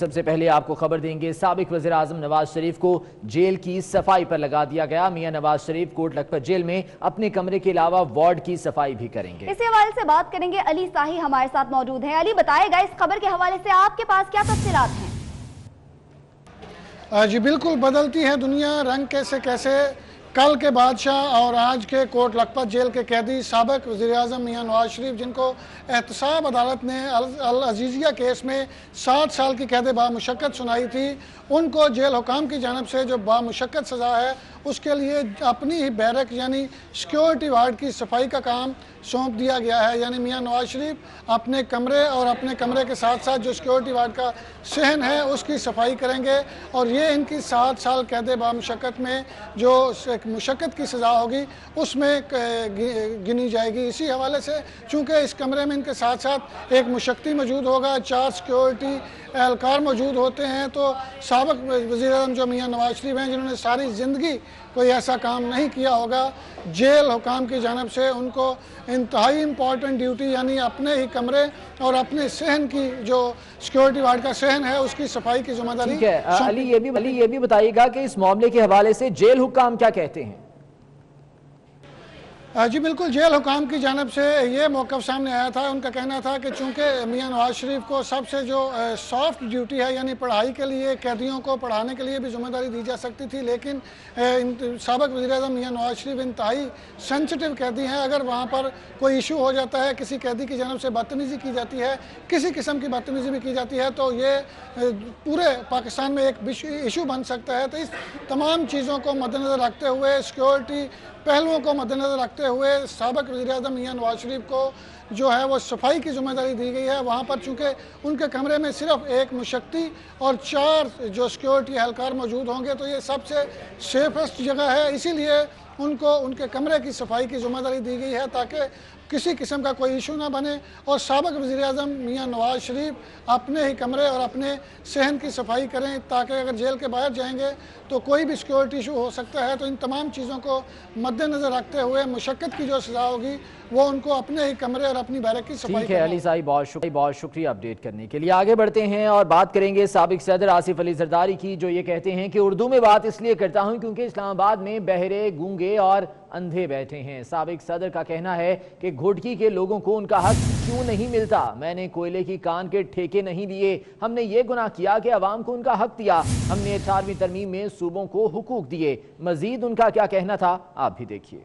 सबसे पहले आपको खबर देंगे, साबिक वज़ीर आज़म नवाज शरीफ को जेल की सफाई पर लगा दिया गया। मियां नवाज शरीफ कोट लखपत जेल में अपने कमरे के अलावा वार्ड की सफाई भी करेंगे। इसी हवाले से बात करेंगे, अली साही हमारे साथ मौजूद हैं। अली, बताएगा इस खबर के हवाले से आपके पास क्या तफसीलात हैं? जी बिल्कुल, बदलती है दुनिया, रंग कैसे कैसे। कल के बादशाह और आज के कोट लखपत जेल के कैदी साबिक वज़ीर आज़म मियां नवाज शरीफ, जिनको एहतसाब अदालत ने अल अजीज़िया केस में 7 साल की कैद बामुशक्क़त सुनाई थी, उनको जेल हुकाम की जानब से जो बामुशक्क़त सज़ा है उसके लिए अपनी ही बैरक यानी सिक्योरिटी वार्ड की सफाई का काम सौंप दिया गया है। यानी मियां नवाज शरीफ अपने कमरे और अपने कमरे के साथ साथ जो सिक्योरिटी वार्ड का सहन है उसकी सफाई करेंगे और ये इनकी 7 साल कैद बामुशक्क़त में जो मुशक्क़त की सज़ा होगी उसमें गिनी जाएगी। इसी हवाले से चूँकि इस कमरे में इनके साथ साथ एक मुशक्की मौजूद होगा, 4 सिक्योरिटी एहलकार मौजूद होते हैं, तो साबिक वज़ीर आज़म जो मियां नवाज शरीफ हैं, जिन्होंने सारी ज़िंदगी कोई ऐसा काम नहीं किया होगा, जेल हुकाम की जानब से उनको इंतहाई इम्पॉर्टेंट ड्यूटी यानी अपने ही कमरे और अपने सहन की जो सिक्योरिटी वार्ड का सहन है उसकी सफाई की जिम्मेदारी। ठीक है अली, ये भी बताइएगा कि इस मामले के हवाले से जेल हुकाम क्या कहते हैं? जी बिल्कुल, जेल हुकाम की जानब से ये मौक़िफ़ सामने आया था। उनका कहना था कि चूँकि मियां नवाज शरीफ को सबसे जो सॉफ्ट ड्यूटी है यानी पढ़ाई के लिए, कैदियों को पढ़ाने के लिए भी जिम्मेदारी दी जा सकती थी, लेकिन साबिक वज़ीर आज़म मियां नवाज शरीफ इंतहाई सेंसिटिव कैदी हैं। अगर वहाँ पर कोई इशू हो जाता है, किसी कैदी की जानब से बदतमीज़ी की जाती है, किसी किस्म की बदतमीज़ी भी की जाती है, तो ये पूरे पाकिस्तान में एक इशू बन सकता है। तो इस तमाम चीज़ों को मद्देनज़र रखते हुए, सिक्योरिटी पहलुओं को मद्देनज़र रखते हुए साबिक वज़ीर आज़म मियां नवाज शरीफ को जो है वो सफाई की जिम्मेदारी दी गई है। वहाँ पर चूँकि उनके कमरे में सिर्फ एक मुशक्की और 4 जो सिक्योरिटी एहलकार मौजूद होंगे, तो ये सबसे सेफेस्ट जगह है, इसीलिए उनको उनके कमरे की सफाई की जिम्मेदारी दी गई है ताकि किसी किस्म का कोई इशू ना बने और साबिक वज़ीर आज़म मियां नवाज शरीफ अपने ही कमरे और अपने सहन की सफाई करें, ताकि अगर जेल के बाहर जाएंगे तो कोई भी सिक्योरिटी इशू हो सकता है। तो इन तमाम चीज़ों को मद्देनज़र रखते हुए मुशक्क़त की जो सज़ा होगी वो उनको अपने ही कमरे और अपनी बैरक की सफाई। ठीक है अली साहब, बहुत शुक्रिया अपडेट करने के लिए। आगे बढ़ते हैं और बात करेंगे साबिक सदर आसिफ अली जरदारी की, जो ये कहते हैं कि उर्दू में बात इसलिए करता हूं क्योंकि इस्लामाबाद में बहरे, गूंगे और अंधे बैठे हैं। साबिक सदर का कहना है कि घोटकी के लोगों को उनका हक क्यों नहीं मिलता। मैंने कोयले की कान के ठेके नहीं लिए, हमने ये गुनाह किया कि अवाम को उनका हक दिया। हमने 18वीं तरमीम में सूबों को हुकूक दिए। मजीद उनका क्या कहना था आप भी देखिए।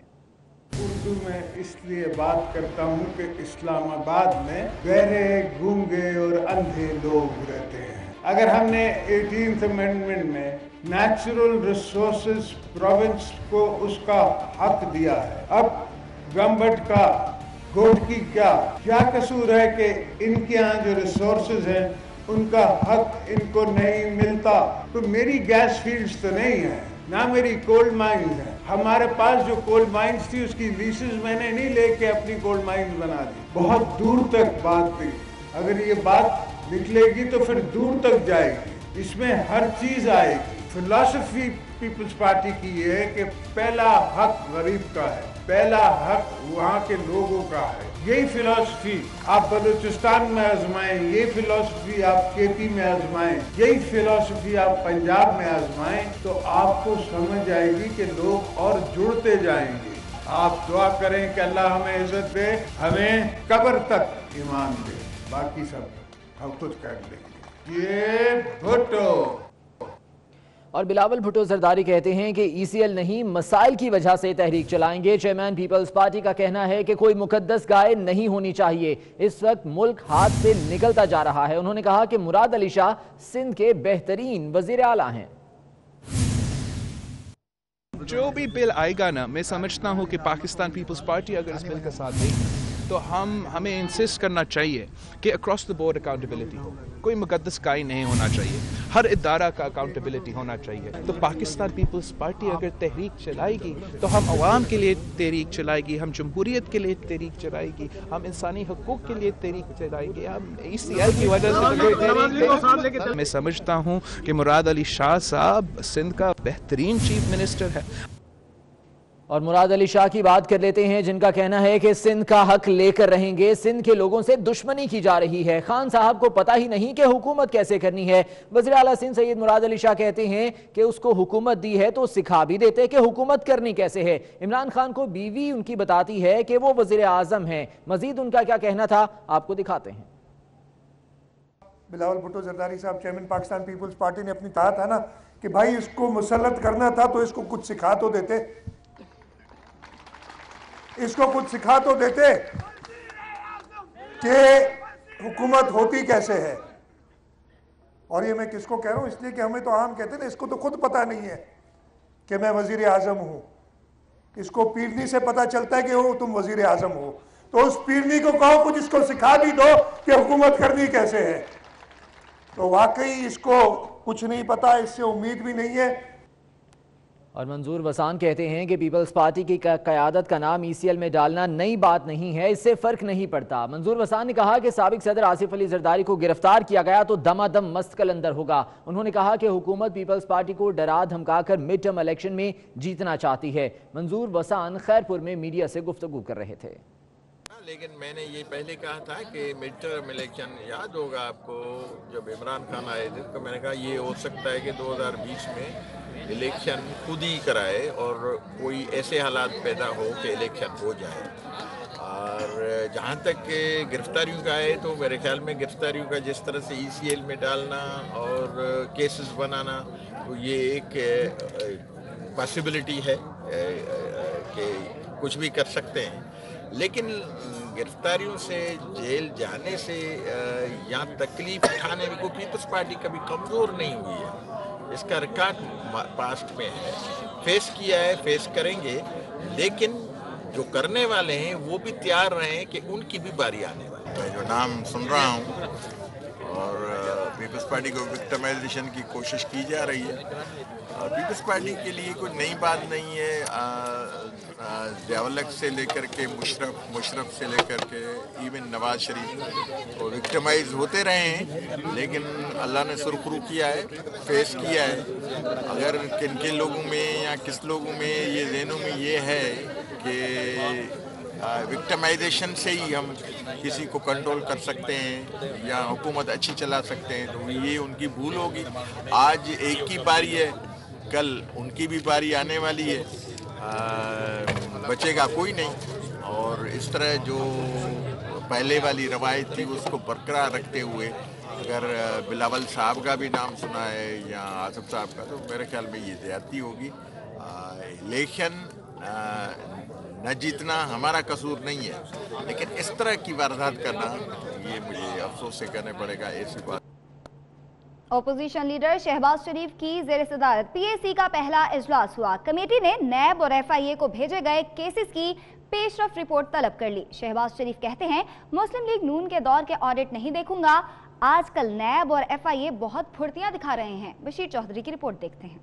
उर्दू में इसलिए बात करता हूँ कि इस्लामाबाद में बहरे, गूंगे और अंधे लोग रहते हैं। अगर हमने 18th अमेंडमेंट में नेचुरल रिसोर्सेज प्रोविंस को उसका हक दिया है, अब गवर्नमेंट का घोटकी क्या कसूर है कि इनके यहाँ जो रिसोर्सेज हैं उनका हक इनको नहीं मिलता? तो मेरी गैस फील्ड्स तो नहीं है, ना मेरी कोल माइंस है। हमारे पास जो कोल माइंस थी उसकी लीसेस मैंने नहीं लेके अपनी कोल माइंस बना दी। बहुत दूर तक बात थी, अगर ये बात निकलेगी तो फिर दूर तक जाएगी, इसमें हर चीज आएगी। फिलॉसफी पीपल्स पार्टी की ये है कि पहला हक गरीब का है, पहला हक वहाँ के लोगों का है। यही फिलॉसफी आप बलूचिस्तान में आजमाएं, यही फिलॉसफी आप केपी में आजमाएं, यही फिलॉसफी आप पंजाब में आजमाएं, तो आपको समझ आएगी कि लोग और जुड़ते जाएंगे। आप दुआ करें कि अल्लाह हमें इज्जत दे, हमें कब्र तक ईमान दे, बाकी सब हम खुद कर लेंगे। ये भुट्टो और बिलावल भुट्टो जरदारी कहते हैं कि ईसीएल नहीं, मसाइल की वजह से तहरीक चलाएंगे। चेयरमैन पीपल्स पार्टी का कहना है कि कोई मुकद्दस गाय नहीं होनी चाहिए, इस वक्त मुल्क हाथ से निकलता जा रहा है। उन्होंने कहा कि मुराद अली शाह सिंध के बेहतरीन वजीर आला हैं। जो भी बिल आएगा ना, मैं समझता हूँ कि पाकिस्तान पीपल्स पार्टी अगर इस बिल का साथ देगी तो हमें इंसिस्ट करना चाहिए कि अक्रॉस द बोर्ड अकाउंटेबिलिटी हो। कोई मुकद्दस गाय नहीं होना चाहिए, हर इदारा का अकाउंटेबिलिटी होना चाहिए। तो पाकिस्तान पीपल्स पार्टी अगर तहरीक चलाएगी तो हम अवाम के लिए तहरीक चलाएगी, हम जमहूरियत के लिए तहरीक चलाएगी, हम इंसानी हकूक़ के लिए तहरीक चलाएगी। हम ECL की वजह से मैं समझता हूँ कि मुराद अली शाह साहब सिंध का बेहतरीन चीफ मिनिस्टर है। और मुराद अली शाह की बात कर लेते हैं, जिनका कहना है कि सिंध का हक लेकर रहेंगे, सिंध के लोगों से दुश्मनी की जा रही है, खान साहब को पता ही नहीं कि हुकूमत कैसे करनी है। वज़ीर आला सिंध सैयद मुराद अली शाह कहते हैं कि उसको हुकूमत दी है तो सिखा भी देते कि हुकूमत करनी कैसे है। इमरान खान को बीवी उनकी बताती है कि वो वज़ीर आज़म है। मजीद उनका क्या कहना था आपको दिखाते हैं। बिलावल भुट्टो जरदारी साहब चेयरमैन पाकिस्तान पीपल्स पार्टी ने अपनी कहा था ना कि भाई इसको मुसल्लत करना था तो इसको कुछ सिखा तो देते, इसको कुछ सिखा तो देते कि हुकूमत होती कैसे है। और ये मैं किसको कह रहा हूं, इसलिए कि हमें तो आम कहते हैं ना, इसको तो खुद पता नहीं है कि मैं वजीर आजम हूं। इसको पीरनी से पता चलता है कि हो तुम वजीर आजम हो, तो उस पीरनी को कहो कुछ इसको सिखा भी दो कि हुकूमत करनी कैसे है। तो वाकई इसको कुछ नहीं पता, इससे उम्मीद भी नहीं है। और मंजूर वसान कहते हैं कि पीपल्स पार्टी की क़यादत का नाम ECL में डालना नई बात नहीं है, इससे फ़र्क नहीं पड़ता। मंजूर वसान ने कहा कि साबिक सदर आसिफ अली जरदारी को गिरफ्तार किया गया तो दमादम मस्त कलंदर होगा। उन्होंने कहा कि हुकूमत पीपल्स पार्टी को डरा धमकाकर मिड टर्म इलेक्शन में जीतना चाहती है। मंजूर वसान खैरपुर में मीडिया से गुफ्तगू कर रहे थे। लेकिन मैंने ये पहले कहा था कि मिड टर्म इलेक्शन, याद होगा आपको जब इमरान खान आए थे तो मैंने कहा ये हो सकता है कि 2020 में इलेक्शन खुद ही कराए और कोई ऐसे हालात पैदा हो कि इलेक्शन हो जाए। और जहाँ तक गिरफ्तारियों का है तो मेरे ख्याल में गिरफ्तारियों का जिस तरह से ECL में डालना और केसेस बनाना, तो ये एक पॉसिबिलिटी है कि कुछ भी कर सकते हैं। लेकिन गिरफ्तारियों से, जेल जाने से या तकलीफ उठाने में कोई पीपल्स पार्टी कभी कमज़ोर नहीं हुई है। इसका रिकॉर्ड पास्ट में है, फेस किया है, फेस करेंगे। लेकिन जो करने वाले हैं वो भी तैयार रहे कि उनकी भी बारी आने वाली है। मैं जो नाम सुन रहा हूँ और पीपल्स पार्टी को विक्टिमाइजेशन की कोशिश की जा रही है। पीपल्स पार्टी के लिए कोई नई बात नहीं है। जवालक से लेकर के मुशर्रफ से लेकर के इवन नवाज शरीफ तो विक्टिमाइज होते रहे हैं, लेकिन अल्लाह ने सुरखरू किया है, फेस किया है। अगर किन किन लोगों में या किस लोगों में ये जहनों में ये है कि विक्टिमाइजेशन से ही हम किसी को कंट्रोल कर सकते हैं या हुकूमत अच्छी चला सकते हैं, तो ये उनकी भूल होगी। आज एक की बारी है, कल उनकी भी बारी आने वाली है, बचेगा कोई नहीं। और इस तरह जो पहले वाली रवायत थी उसको बरकरार रखते हुए अगर बिलावल साहब का भी नाम सुना है या आसिफ साहब का, तो मेरे ख्याल में ये ज़्यादती होगी। इलेक्शन न जीतना हमारा कसूर नहीं है, लेकिन इस तरह की वारदात करना ये मुझे अफसोस से कहना पड़ेगा, ऐसी बात। ऑपोजिशन लीडर शहबाज शरीफ की ज़ेर सदारत PAC का पहला इजलास हुआ। कमेटी ने नैब और FIA को भेजे गए केसेस की पेशरफ रिपोर्ट तलब कर ली। शहबाज शरीफ कहते हैं मुस्लिम लीग नून के दौर के ऑडिट नहीं देखूंगा। आजकल नैब और FIA बहुत फुर्तियां दिखा रहे हैं। बशीर चौधरी की रिपोर्ट देखते हैं।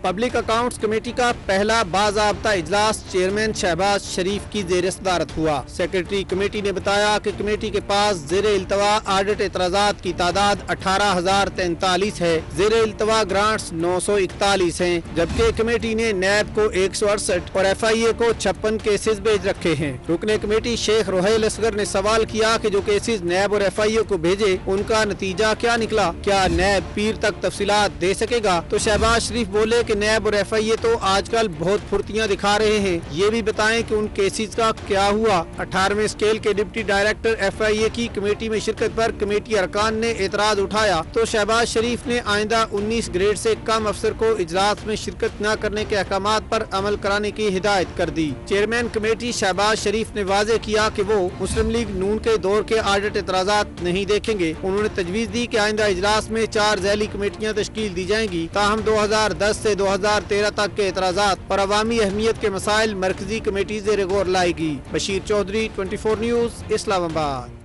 पब्लिक अकाउंट्स कमेटी का पहला बाज़ाब्ता इजलास चेयरमैन शहबाज शरीफ की ज़ेर सदारत हुआ। सेक्रेटरी कमेटी ने बताया कि कमेटी के पास ज़ेर इल्तवा ऑडिट एतराज़ात की तादाद 18,043 है। ज़ेर इल्तवा ग्रांट्स 941 हैं, जबकि कमेटी ने नैब को 168 और FIA को 56 केसेस भेज रखे हैं। रुकने कमेटी शेख रोहेल असगर ने सवाल किया कि जो केसेस नैब और FIA को भेजे उनका नतीजा क्या निकला, क्या नैब पीर तक तफसीलात दे सकेगा। तो शहबाज शरीफ बोले नैब और FIA तो आजकल बहुत फुर्तियां दिखा रहे हैं, ये भी बताएं कि उन केसेस का क्या हुआ। 18वें स्केल के डिप्टी डायरेक्टर FIA की कमेटी में शिरकत पर कमेटी अरकान ने एतराज उठाया, तो शहबाज शरीफ ने आइंदा 19 ग्रेड से कम अफसर को इजलास में शिरकत न करने के अहकामात पर अमल कराने की हिदायत कर दी। चेयरमैन कमेटी शहबाज शरीफ ने वाजे किया कि वो मुस्लिम लीग नून के दौर के ऑडिट एतराजात नहीं देखेंगे। उन्होंने तजवीज़ दी कि आइंदा इजलास में 4 ज़ैली कमेटियाँ तश्कील दी जाएंगी, ताहम 2010 से 2013 तक के एतराज़ात और अवामी अहमियत के मसाइल मरकजी कमेटी ज़ेर गौर लाएगी। बशीर चौधरी, 24 न्यूज़, इस्लामाबाद।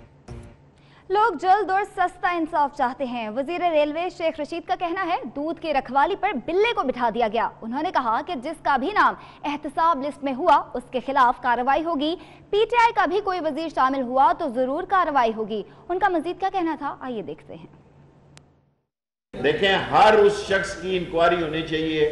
लोग जल्द और सस्ता इंसाफ चाहते हैं। वजीर रेलवे शेख रशीद का कहना है दूध की रखवाली पर बिल्ले को बिठा दिया गया। उन्होंने कहा कि जिसका भी नाम एहतसाब लिस्ट में हुआ उसके खिलाफ कार्रवाई होगी। PTI का भी कोई वजीर शामिल हुआ तो जरूर कार्रवाई होगी। उनका मजीद क्या कहना था, आइए देखते हैं। देखें, हर उस शख्स की इंक्वायरी होनी चाहिए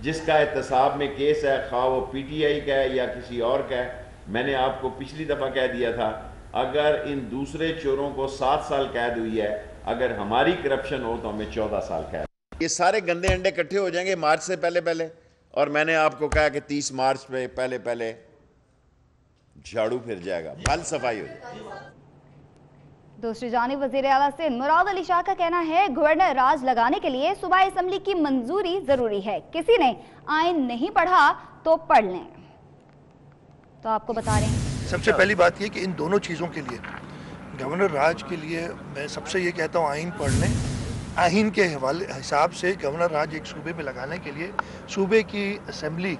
जिसका एहतसाब में केस है, खा वो PTI का है या किसी और का है। मैंने आपको पिछली दफ़ा कह दिया था, अगर इन दूसरे चोरों को 7 साल कैद हुई है, अगर हमारी करप्शन हो तो हमें 14 साल कैद। ये सारे गंदे अंडे इकट्ठे हो जाएंगे मार्च से पहले, और मैंने आपको कहा कि 30 मार्च पे पहले झाड़ू फिर जाएगा, बाल सफाई हो जाएगी। दूसरी जानिब वज़ीर आला सिंध मुराद अली शाह का कहना है, गवर्नर राज लगाने के लिए सूबाई असम्बली की मंजूरी जरूरी है। किसी ने आइन नहीं पढ़ा तो पढ़ लें। तो आपको बता रहे हैं, सबसे पहली बात यह कि इन दोनों चीज़ों के लिए, गवर्नर राज के लिए मैं सबसे ये कहता हूँ आइन पढ़ लें। आइन के हिसाब से गवर्नर राज एक सूबे में लगाने के लिए सूबे की असेंबली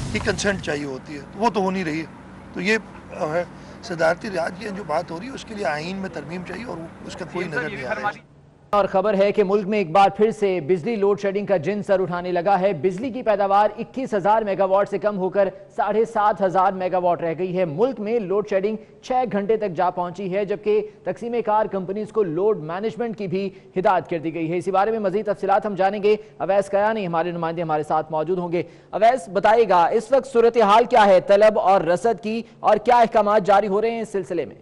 की कंसेंट चाहिए होती है, वो तो हो नहीं रही है। तो ये है सदारती राज की जो बात हो रही है, उसके लिए आइन में तरमीम चाहिए और उसका कोई नजर नहीं आ रहा है। और खबर है कि मुल्क में एक बार फिर से बिजली लोड शेडिंग का जिन सर उठाने लगा है। बिजली की पैदावार 21,000 मेगावाट से कम होकर 7,500 मेगावाट रह गई है। मुल्क में लोड शेडिंग 6 घंटे तक जा पहुंची है, जबकि तकसीम कार कंपनीज को लोड मैनेजमेंट की भी हिदायत कर दी गई है। इसी बारे में मजीद तफसीलात हम जानेंगे। अवैस कयानी हमारे नुमाइंदे हमारे साथ मौजूद होंगे। अवैस, बताइएगा इस वक्त सूरत हाल क्या है तलब और रसद की, और क्या अहकाम जारी हो रहे हैं इस सिलसिले में?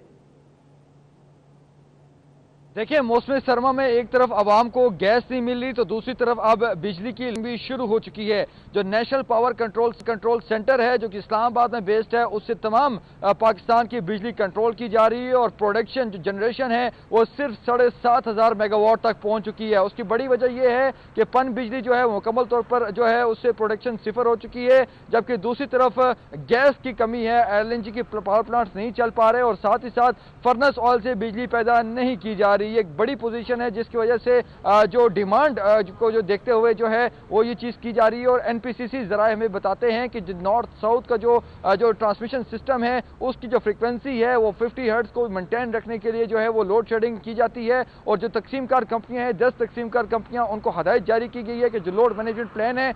देखिए, मौसम सरमा में एक तरफ आवाम को गैस नहीं मिल रही, तो दूसरी तरफ अब बिजली की भी शुरू हो चुकी है। जो नेशनल पावर कंट्रोल सेंटर है, जो कि इस्लामाबाद में बेस्ड है, उससे तमाम पाकिस्तान की बिजली कंट्रोल की जा रही है और प्रोडक्शन जो जनरेशन है वो सिर्फ 7,500 मेगावाट तक पहुंच चुकी है। उसकी बड़ी वजह यह है कि पन बिजली जो है मुकम्मल तौर पर जो है उससे प्रोडक्शन सिफर हो चुकी है, जबकि दूसरी तरफ गैस की कमी है। LNG की पावर प्लांट्स नहीं चल पा रहे और साथ ही साथ फर्नेस ऑयल से बिजली पैदा नहीं की जा रही। ये एक बड़ी पोजीशन है, जिसकी वजह से जो डिमांड को जो देखते हुए जो है वो ये चीज़ की जा रही है। और NPCC जरा हमें बताते हैं कि नॉर्थ साउथ का जो ट्रांसमिशन सिस्टम है, उसकी जो फ्रीक्वेंसी है वो 50 हर्ट्ज को मेंटेन रखने के लिए जो है वो लोड शेडिंग की जाती है। और जो तकसीम कार कंपनियां हैं, 10 तकसीम कार कंपनियां, उनको हदायत जारी की गई है कि जो लोड मैनेजमेंट प्लान है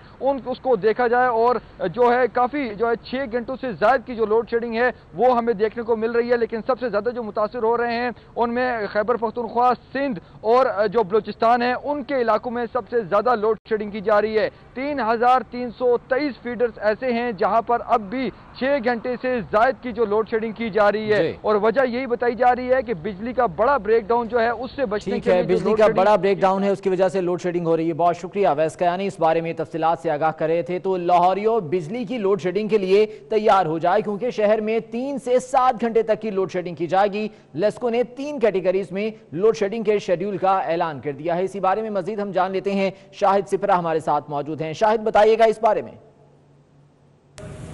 उसको देखा जाए। और जो है काफ़ी जो है 6 घंटों से ज़्यादा की जो लोड शेडिंग है वो हमें देखने को मिल रही है। लेकिन सबसे ज़्यादा जो मुतासिर हो रहे हैं उनमें खैबर पख्तूनख्वा, सिंध और जो बलूचिस्तान है, उनके इलाकों में सबसे ज्यादा लोड शेडिंग की जा रही है। 3,323 फीडर्स ऐसे हैं जहां पर अब भी 6 घंटे से ज्यादा की जो लोड शेडिंग की जा रही है। और वजह यही बताई जा रही है कि बिजली का बड़ा ब्रेकडाउन जो है उससे बचने के लिए बिजली का बड़ा ब्रेकडाउन है, उसकी वजह से लोड शेडिंग हो रही है। बहुत शुक्रिया अवैस कयानी, इस बारे में तफसीलात से आगाह कर रहे थे। तो लाहौरियों, बिजली की लोड शेडिंग के लिए तैयार हो जाए, क्योंकि शहर में 3 से 7 घंटे तक की लोड शेडिंग की जाएगी। लेस्को ने 3 कैटेगरीज में लोड शेडिंग के शेड्यूल का ऐलान कर दिया है। इसी बारे में मजीद हम जान लेते हैं। शाहिद सिपरा हमारे साथ मौजूद हैं। शाहिद, बताइएगा इस बारे में।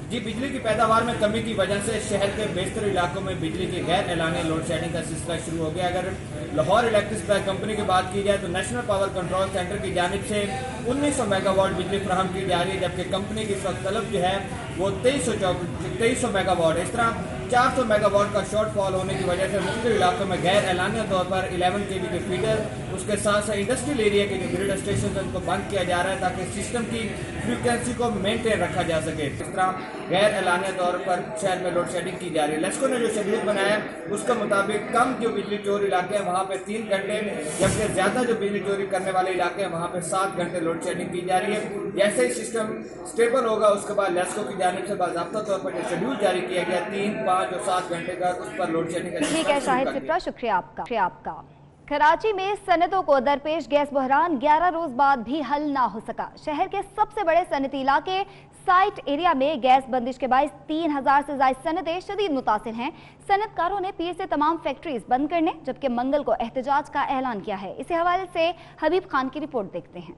जी, बिजली की पैदावार में कमी की वजह से शहर के बेशतर इलाकों में बिजली की गैर एलानी लोड शेडिंग का सिलसिला शुरू हो गया। अगर लाहौर इलेक्ट्रिक सप्लाई कंपनी की बात की जाए तो नेशनल पावर कंट्रोल सेंटर की जानिब से 1900 मेगावाट बिजली फराहम की जा रही है, जबकि कंपनी की इस वक्त तलब जो है वो 2300 मेगावाट। इस तरह 400 मेगावाट का शॉर्टफॉल होने की वजह से मुख्तलिफ इलाकों में गैर एलानिया तौर पर 11 kV के फीडर, उसके साथ साथ इंडस्ट्रियल एरिया के जो ग्रिड स्टेशन उनको बंद किया जा रहा है ताकि सिस्टम की फ्रीक्वेंसी को मेंटेन रखा जा सके। इस तरह गैर एलानिया तौर पर शहर में लोड शेडिंग की जा रही है। लेस्को ने जो शेड्यूल बनाया उसके मुताबिक कम जो बिजली चोरी इलाके हैं वहाँ पे 3 घंटे, जबकि ज्यादा जो बिजली चोरी करने वाले इलाके हैं वहाँ पे 7 घंटे लोड शेडिंग की जा रही है। जैसे ही सिस्टम स्टेबल होगा उसके बाद लेस्को की जानिब से बाज़ाब्ता तौर पर जो शेड्यूल जारी किया गया 3, 5 और 7 घंटे का, उस पर लोड शेडिंग। ठीक है शाहिद सिपरा, शुक्रिया आपका। कराची में सनतों को दरपेश गैस बहरान 11 रोज बाद भी हल ना हो सका। शहर के सबसे बड़े सनती इलाके साइट एरिया में गैस बंदिश के बायस 3000 से ज्यादा सनतें शदीद मुतासिर हैं। सनतकारों ने पीर से तमाम फैक्ट्रीज बंद करने, जबकि मंगल को एहतजाज का ऐलान किया है। इसी हवाले से हबीब खान की रिपोर्ट देखते हैं।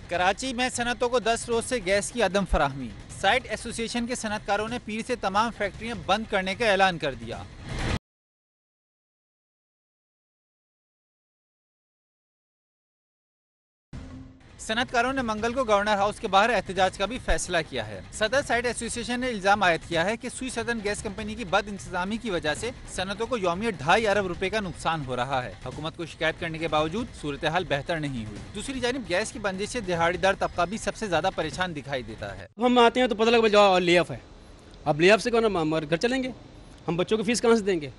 कराची में सनतों को 10 रोज से गैस की अदम फराहमी। साइट एसोसिएशन के सनतकारों ने पीर से तमाम फैक्ट्रियां बंद करने का ऐलान कर दिया। सनतकारों ने मंगल को गवर्नर हाउस के बाहर एहतजाज का भी फैसला किया है। सदर साइट एसोसिएशन ने इल्जाम आयद किया है कि सुई सदन गैस कंपनी की बद इंतजामी की वजह से सनतों को यौमिया 2.5 अरब रुपए का नुकसान हो रहा है। हुकूमत को शिकायत करने के बावजूद सूरत हाल बेहतर नहीं हुई। दूसरी जानिब गैस की बंदिश से दिहाड़ीदार तबका भी सबसे ज्यादा परेशान दिखाई देता है। हम आते हैं तो पता लगा ले ऑफ है, अब ले ऑफ से कौन हमारे घर चलेंगे, हम बच्चों की फीस कहाँ से देंगे,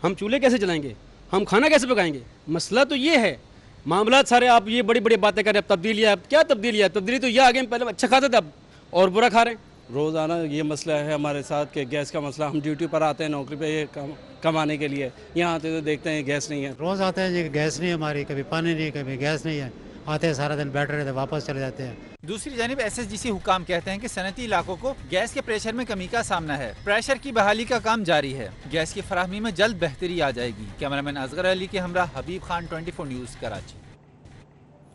हम चूल्हे कैसे चलाएंगे, हम खाना कैसे पकाएंगे। मसला तो ये है मामला सारे आप ये बड़ी बड़ी बातें करें, अब तब्दीली है, अब क्या तब्दीली है? तब्दीली तो ये आ गई, पहले अच्छा खाते थे अब और बुरा खा रहे हैं। रोज़ाना ये मसला है हमारे साथ कि गैस का मसला, हम ड्यूटी पर आते हैं नौकरी पे ये कमाने के लिए, यहाँ आते तो देखते हैं गैस नहीं है। रोज़ आते हैं जी, गैस नहीं हमारी, कभी पानी नहीं, कभी गैस नहीं है, आते हैं सारा दिन बैठे रहते वापस चले जाते हैं। दूसरी जानिब SSGC हुकाम कहते हैं कि सनती इलाकों को गैस के प्रेशर में कमी का सामना है। प्रेशर की बहाली का काम जारी है, गैस की फराहमी में जल्द बेहतरी आ जाएगी। कैमरामैन असगर अली के हमरा हबीब खान, 24 न्यूज़, कराची।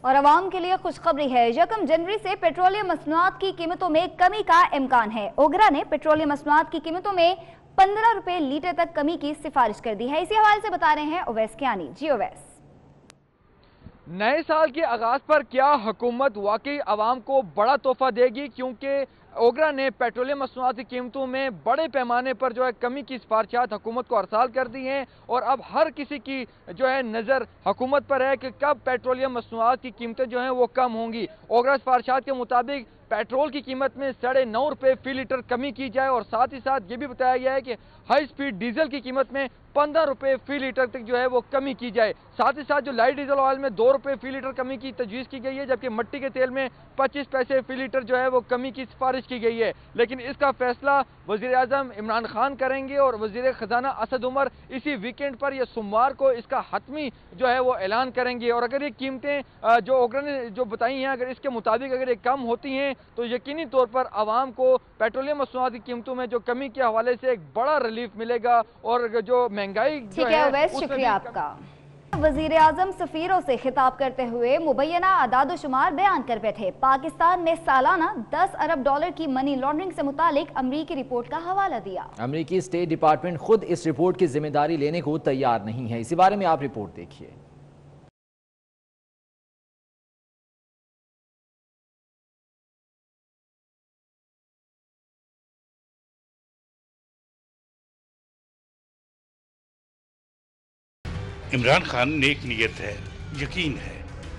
और आवाम के लिए खुशखबरी है, 1 जनवरी से पेट्रोलियम मसनूआत की कीमतों में कमी का इम्कान है। ओगरा ने पेट्रोलियम मसनूआत की कीमतों में 15 रुपए लीटर तक कमी की सिफारिश कर दी है। इसी हवाले से बता रहे हैं ओवैस कियानी। जी ओवैस। नए साल के आगाज पर क्या हुकूमत वाकई आवाम को बड़ा तोहफा देगी, क्योंकि ओगरा ने पेट्रोलियम मसनूआत की कीमतों में बड़े पैमाने पर जो है कमी की सिफारिशात हुकूमत को अरसाल कर दी हैं और अब हर किसी की जो है नज़र हुकूमत पर है कि कब पेट्रोलियम मसनूआत की कीमतें जो हैं वो कम होंगी। ओगरा सिफारिशात के मुताबिक पेट्रोल की कीमत में 9.5 रुपये फी लीटर कमी की जाए और साथ ही साथ ये भी बताया गया है कि हाई स्पीड डीजल की कीमत में 15 रुपये फी लीटर तक जो है वो कमी की जाए। साथ ही साथ जो लाइट डीजल ऑयल में 2 रुपये फी लीटर कमी की तजवीज़ की गई है, जबकि मिट्टी के तेल में 25 पैसे फी लीटर जो है वो कमी की सिफारिश की गई है। लेकिन इसका फैसला वज़ीर आज़म इमरान खान करेंगे और वज़ीर ख़जाना असद उमर इसी वीकेंड पर या सोमवार को इसका हतमी जो है वो ऐलान करेंगे। और अगर ये कीमतें जो ओगरा ने जो बताई हैं, अगर इसके मुताबिक अगर ये कम होती हैं तो यकीनी तौर पर आवाम को पेट्रोलियम मसनूआत की कीमतों में जो कमी के हवाले से एक बड़ा रिलीफ मिलेगा और जो महंगाई ठीक है ओवैस, शुक्रिया आपका। वजीर आजम सफीरों से खिताब करते हुए मुबैना आदाद-ओ-शुमार बयान कर बैठे। पाकिस्तान में सालाना 10 अरब डॉलर की मनी लॉन्ड्रिंग से मुतालिक अमरीकी रिपोर्ट का हवाला दिया। अमरीकी स्टेट डिपार्टमेंट खुद इस रिपोर्ट की जिम्मेदारी लेने को तैयार नहीं है। इसी बारे में आप रिपोर्ट देखिए। इमरान खान नेक नीयत है, यकीन है,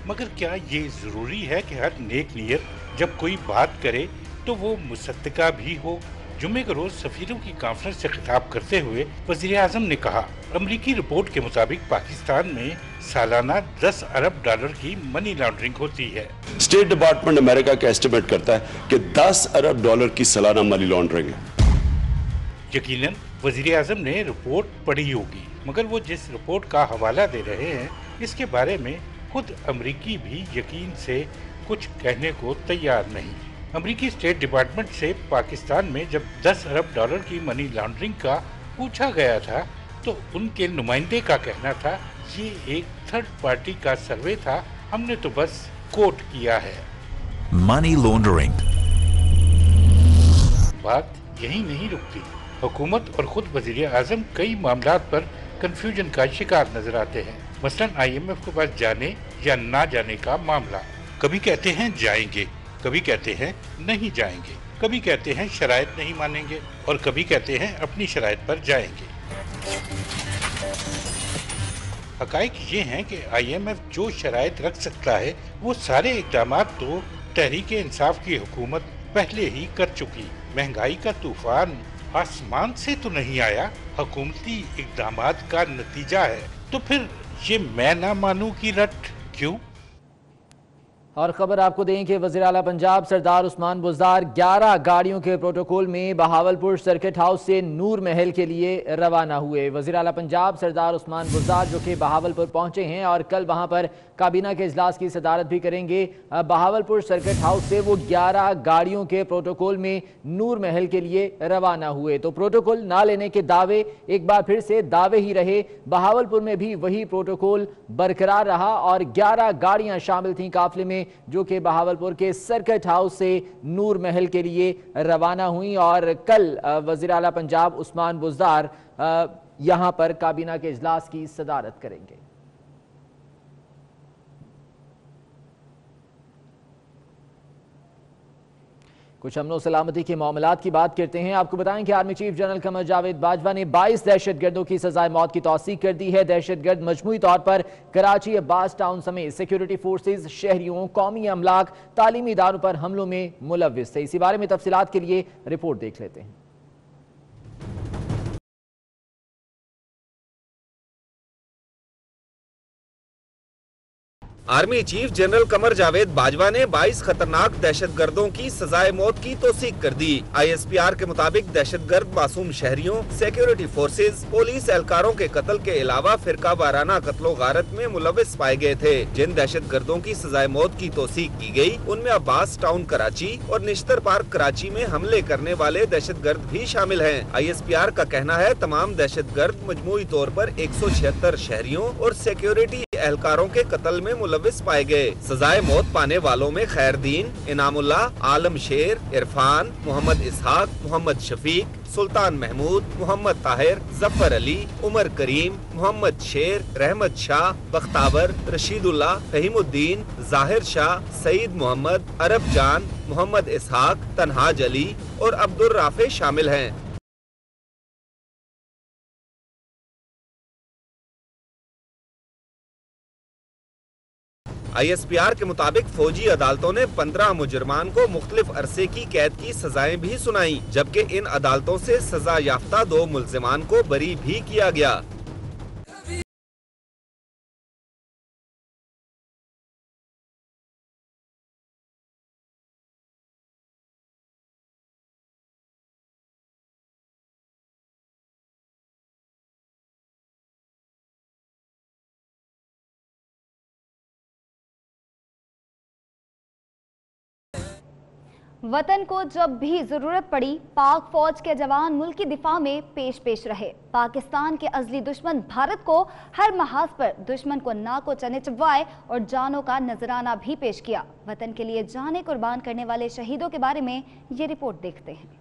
मगर क्या ये ज़रूरी है कि हर नेक नीयत जब कोई बात करे तो वो मुसद्दका भी हो? जुम्मे के रोज सफीरों की कॉन्फ्रेंस से खिताब करते हुए वज़ीर आज़म ने कहा, अमरीकी रिपोर्ट के मुताबिक पाकिस्तान में सालाना 10 अरब डॉलर की मनी लॉन्ड्रिंग होती है। स्टेट डिपार्टमेंट अमेरिका का एस्टिमेट करता है कि 10 अरब डॉलर की सालाना मनी लॉन्ड्रिंग है। यकीनन वज़ीर आज़म ने रिपोर्ट पढ़ी होगी, मगर वो जिस रिपोर्ट का हवाला दे रहे हैं इसके बारे में खुद अमरीकी भी यकीन से कुछ कहने को तैयार नहीं। अमरीकी स्टेट डिपार्टमेंट से पाकिस्तान में जब 10 अरब डॉलर की मनी लॉन्ड्रिंग का पूछा गया था तो उनके नुमाइंदे का कहना था ये एक थर्ड पार्टी का सर्वे था, हमने तो बस कोट किया है। Money laundering. बात यही नहीं रुकती, हुकूमत और खुद वज़ीर आज़म कई मामलात पर कंफ्यूजन का शिकार नजर आते हैं। मसलन IMF के पास जाने या ना जाने का मामला, कभी कहते हैं जाएंगे, कभी कहते हैं नहीं जाएंगे, कभी कहते हैं शराइत नहीं मानेंगे और कभी कहते हैं अपनी शराइत पर जाएंगे। हकाइक ये हैं कि IMF जो शराइत रख सकता है वो सारे इक़दाम तो तहरीक इंसाफ की हुकूमत पहले ही कर चुकी। महंगाई का तूफान आसमान से तो नहीं आया, हुकूमती इक़दामात का नतीजा है। तो फिर ये मैं ना मानूं की रट क्यों? और खबर आपको दें कि वज़ीर आला पंजाब सरदार उस्मान बुज़दार 11 गाड़ियों के प्रोटोकॉल में बहावलपुर सर्किट हाउस से नूर महल के लिए रवाना हुए। वज़ीर आला पंजाब सरदार उस्मान बुज़दार जो कि बहावलपुर पहुंचे हैं और कल वहां पर काबीना के इजलास की सदारत भी करेंगे। बहावलपुर सर्किट हाउस से वो 11 गाड़ियों के प्रोटोकॉल में नूर महल के लिए रवाना हुए। तो प्रोटोकॉल ना लेने के दावे एक बार फिर से दावे ही रहे। बहावलपुर में भी वही प्रोटोकॉल बरकरार रहा और 11 गाड़ियां शामिल थीं काफिले में जो कि बहावलपुर के सर्किट हाउस से नूर महल के लिए रवाना हुई। और कल वज़ीर आला पंजाब उस्मान बुज़दार यहां पर काबीना के इजलास की सदारत करेंगे। कुछ अमन सलामती के मामलात की बात करते हैं। आपको बताएं कि army chief general Qamar Javed Bajwa ने 22 दहशतगर्दों की सजाए मौत की तौसीक कर दी है। दहशतगर्द मजमूई तौर पर कराची अब्बास टाउन समेत सिक्योरिटी फोर्सेज, शहरियों, कौमी अमलाक, तालीमी इदारों पर हमलों में मुलव्विस थे। इसी बारे में तफसीलात के लिए रिपोर्ट देख लेते हैं। Army chief general Qamar Javed Bajwa ने 22 खतरनाक दहशतगर्दों की सजाए मौत की तौसीक कर दी। ISPR के मुताबिक दहशतगर्द मासूम शहरियों, सिक्योरिटी फोर्सेज, पुलिस एहलकारों के कत्ल के अलावा फिरका वाराना कत्लो गारत में मुलविस पाए गए थे। जिन दहशतगर्दों की सजाए मौत की तौसीक की गई, उनमें अब्बास टाउन कराची और निश्तर पार्क कराची में हमले करने वाले दहशतगर्द भी शामिल हैं। ISPR का कहना है तमाम दहशतगर्द मजमूई तौर पर 176 शहरियों और सिक्योरिटी एहलकारों के कत्ल में मुलविस पाए गए। सजाए मौत पाने वालों में खैरदीन, इनामुल्लाह, आलम शेर, इरफान, मोहम्मद इसहाक, मोहम्मद शफीक, सुल्तान महमूद, मोहम्मद ताहिर, जफर अली, उमर करीम, मोहम्मद शेर, रहमत शाह, बख्तावर, रशीदुल्लाह, फहीमुद्दीन, जाहिर शाह, सईद मोहम्मद, अरब जान, मोहम्मद इसहाक, तनहाज अली और अब्दुल राफे शामिल हैं। ISPR के मुताबिक फौजी अदालतों ने 15 मुजरमान को मुख्तलिफ अरसे की कैद की सजाएं भी सुनाई, जबकि इन अदालतों से सजा याफ्ता 2 मुल्जिमान को बरी भी किया गया। वतन को जब भी जरूरत पड़ी पाक फौज के जवान मुल्क की दिफा में पेश रहे। पाकिस्तान के अजली दुश्मन भारत को हर महाज पर दुश्मन को नाको चने चबवाए और जानों का नजराना भी पेश किया। वतन के लिए जानें कुर्बान करने वाले शहीदों के बारे में ये रिपोर्ट देखते हैं।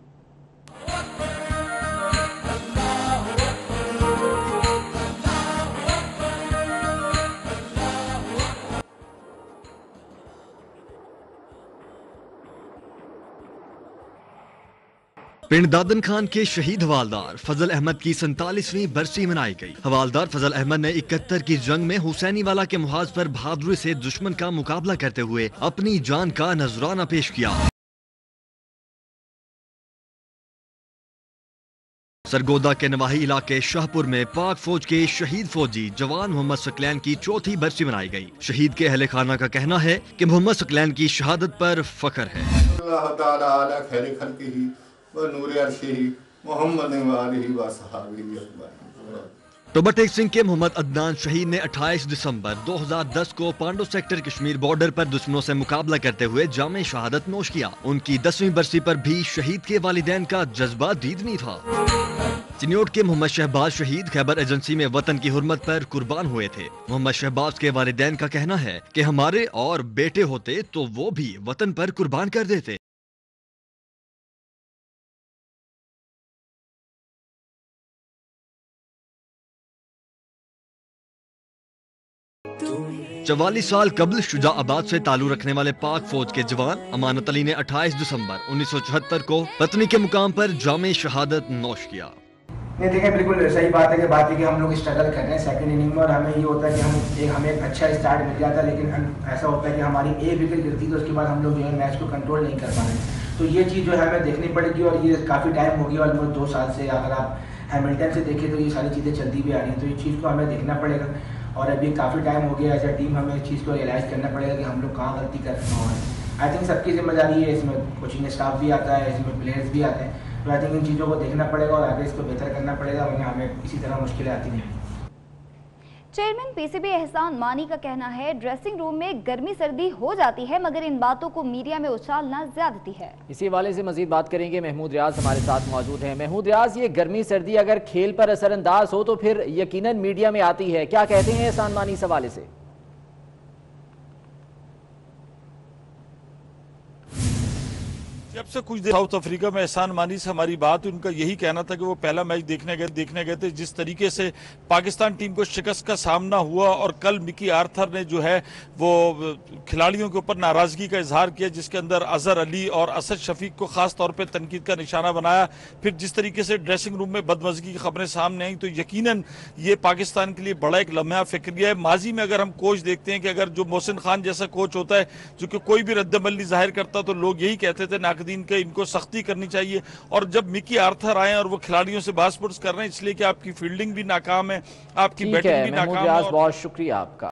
पिंड दादन खान के शहीद हवालदार फजल अहमद की 47वीं बरसी मनाई गई। हवालदार फजल अहमद ने 71 की जंग में हुसैनी वाला के मुहाज पर बहादुरी से दुश्मन का मुकाबला करते हुए अपनी जान का नजराना पेश किया। सरगोदा के नवाही इलाके शाहपुर में पाक फौज के शहीद फौजी जवान मोहम्मद सकलैन की 4थी बरसी मनाई गई। शहीद के अहले खाना का कहना है कि मोहम्मद सकलैन की शहादत पर फख्र है। टोबा टेक सिंह के मोहम्मद अदनान शहीद ने 28 दिसंबर 2010 को पांडो सेक्टर कश्मीर बॉर्डर पर दुश्मनों से मुकाबला करते हुए जामे शहादत नोश किया। उनकी 10वीं बरसी पर भी शहीद के वालिदैन का जज्बा दीदनी था। चिन्योट के मोहम्मद शहबाज शहीद खैबर एजेंसी में वतन की हुर्मत पर कुर्बान हुए थे। मोहम्मद शहबाज के वालिदैन का कहना है कि हमारे और बेटे होते तो वो भी वतन पर कुर्बान कर देते। 44 साल कबल शुजाआबाद से ताल्लुक रखने वाले पाक फौज के जवान अमानत अली ने 28 दिसंबर 1974 को पत्नी के मुकाम पर जामे शहादत नोश किया। नहीं देखें, बिल्कुल सही बात है कि हम लोग स्ट्रगल कर रहे हैं सेकंड इनिंग में, और हमें ये होता है कि हमें एक अच्छा स्टार्ट मिल जाता है, लेकिन ऐसा होता है कि हमारी एक विकेट गिरती तो उसके बाद हम लोग जो है मैच को कंट्रोल नहीं कर पा रहे। तो ये चीज़ जो है हमें देखनी पड़ेगी, और ये काफ़ी टाइम हो गया, ऑलमोस्ट 2 साल से। अगर आप हैमिल्टन से देखें तो ये सारी चीज़ें चलती भी आ रही हैं, तो ये चीज़ को हमें देखना पड़ेगा। और अभी काफ़ी टाइम हो गया एज अ टीम, हमें इस चीज़ को रियलाइज़ करना पड़ेगा कि हम लोग कहाँ गलती कर रहे हैं। आई थिंक सबकी जिम्मेदारी है, इसमें कोचिंग स्टाफ भी आता है, इसमें प्लेयर्स भी आते हैं। तो आई थिंक इन चीज़ों को देखना पड़ेगा और आगे इसको बेहतर करना पड़ेगा, वरना हमें इसी तरह मुश्किलें आती नहीं। चेयरमैन पीसीबी एहसान मानी का कहना है ड्रेसिंग रूम में गर्मी सर्दी हो जाती है, मगर इन बातों को मीडिया में उछालना ज्यादती है। इसी हवाले से मजीद बात करेंगे। महमूद रियाज हमारे साथ मौजूद हैं। महमूद रियाज, ये गर्मी सर्दी अगर खेल पर असरअंदाज हो तो फिर यकीनन मीडिया में आती है, क्या कहते हैं एहसान मानी इस हवाले से? जब से कुछ देर साउथ अफ्रीका में एहसान मानी से हमारी बात, उनका यही कहना था कि वो पहला मैच देखने गए थे। जिस तरीके से पाकिस्तान टीम को शिकस्त का सामना हुआ, और कल मिकी आर्थर ने जो है वो खिलाड़ियों के ऊपर नाराजगी का इजहार किया, जिसके अंदर अजहर अली और असद शफीक को खास तौर पर तनकीद का निशाना बनाया। फिर जिस तरीके से ड्रेसिंग रूम में बदमज़गी की खबरें सामने आई, तो यकीनन ये पाकिस्तान के लिए बड़ा एक लम्हा फिक्रिया है। माजी में अगर हम कोच देखते हैं कि अगर जो मोहसिन खान जैसा कोच होता है जो कि कोई भी रद्दमल नहीं जाहिर करता, तो लोग यही कहते थे नाकदीन के इनको सख्ती करनी चाहिए। और जब मिकी आर्थर आए और वो खिलाड़ियों से बहस पुरस कर रहे हैं, इसलिए कि आपकी फील्डिंग भी नाकाम है, आपकी बैटिंग भी नाकाम है। बहुत शुक्रिया आपका।